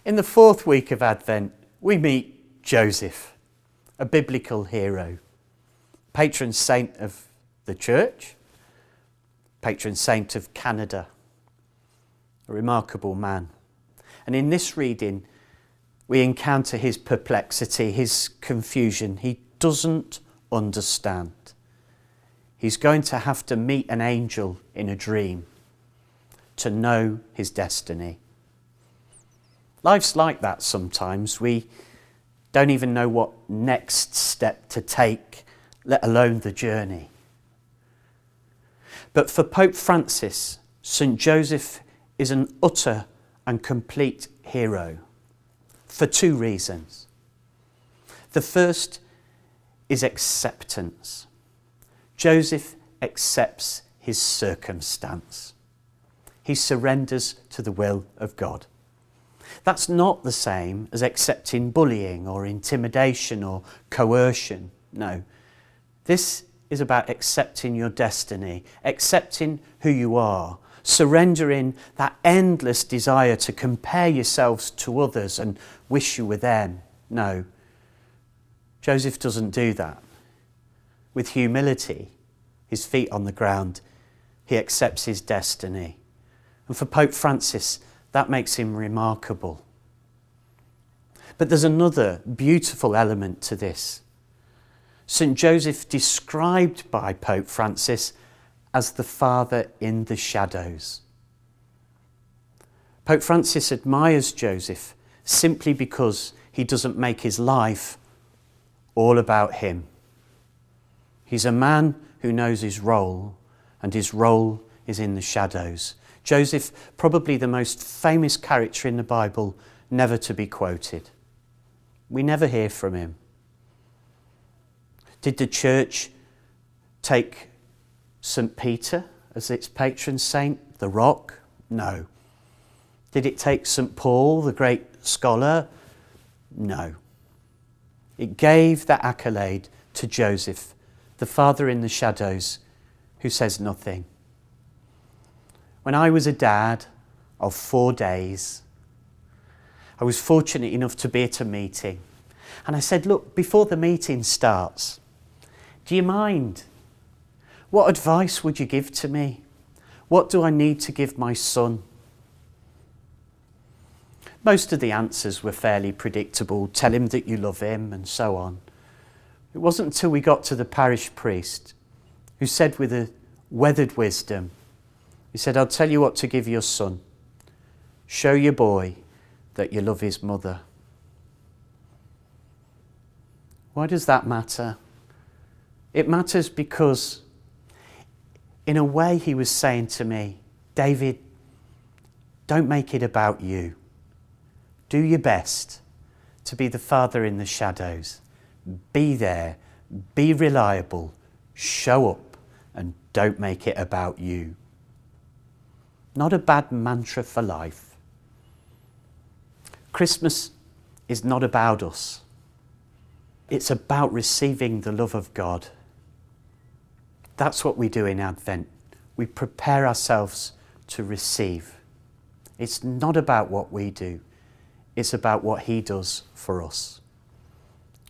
In the fourth week of Advent, we meet Joseph, a biblical hero, patron saint of the church, patron saint of Canada, a remarkable man. And in this reading, we encounter his perplexity, his confusion. He doesn't understand. He's going to have to meet an angel in a dream to know his destiny. Life's like that sometimes. We don't even know what next step to take, let alone the journey. But for Pope Francis, St. Joseph is an utter and complete hero for two reasons. The first is acceptance. Joseph accepts his circumstance. He surrenders to the will of God. That's not the same as accepting bullying or intimidation or coercion. No, this is about accepting your destiny, accepting who you are, surrendering that endless desire to compare yourselves to others and wish you were them. No, Joseph doesn't do that. With humility, his feet on the ground, he accepts his destiny. And for Pope Francis, that makes him remarkable. But there's another beautiful element to this. St. Joseph, described by Pope Francis as the father in the shadows. Pope Francis admires Joseph simply because he doesn't make his life all about him. He's a man who knows his role, and his role is in the shadows. Joseph, probably the most famous character in the Bible, never to be quoted. We never hear from him. Did the church take St. Peter as its patron saint, the rock? No. Did it take St. Paul, the great scholar? No. It gave that accolade to Joseph, the father in the shadows, who says nothing. When I was a dad of 4 days, I was fortunate enough to be at a meeting. And I said, look, before the meeting starts, do you mind? What advice would you give to me? What do I need to give my son? Most of the answers were fairly predictable. Tell him that you love him and so on. It wasn't until we got to the parish priest who said with a weathered wisdom, he said, I'll tell you what to give your son. Show your boy that you love his mother. Why does that matter? It matters because, in a way, he was saying to me, David, don't make it about you. Do your best to be the father in the shadows. Be there, be reliable, show up, and don't make it about you. Not a bad mantra for life. Christmas is not about us. It's about receiving the love of God. That's what we do in Advent. We prepare ourselves to receive. It's not about what we do. It's about what he does for us.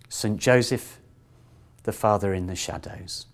St. Joseph, the father in the shadows.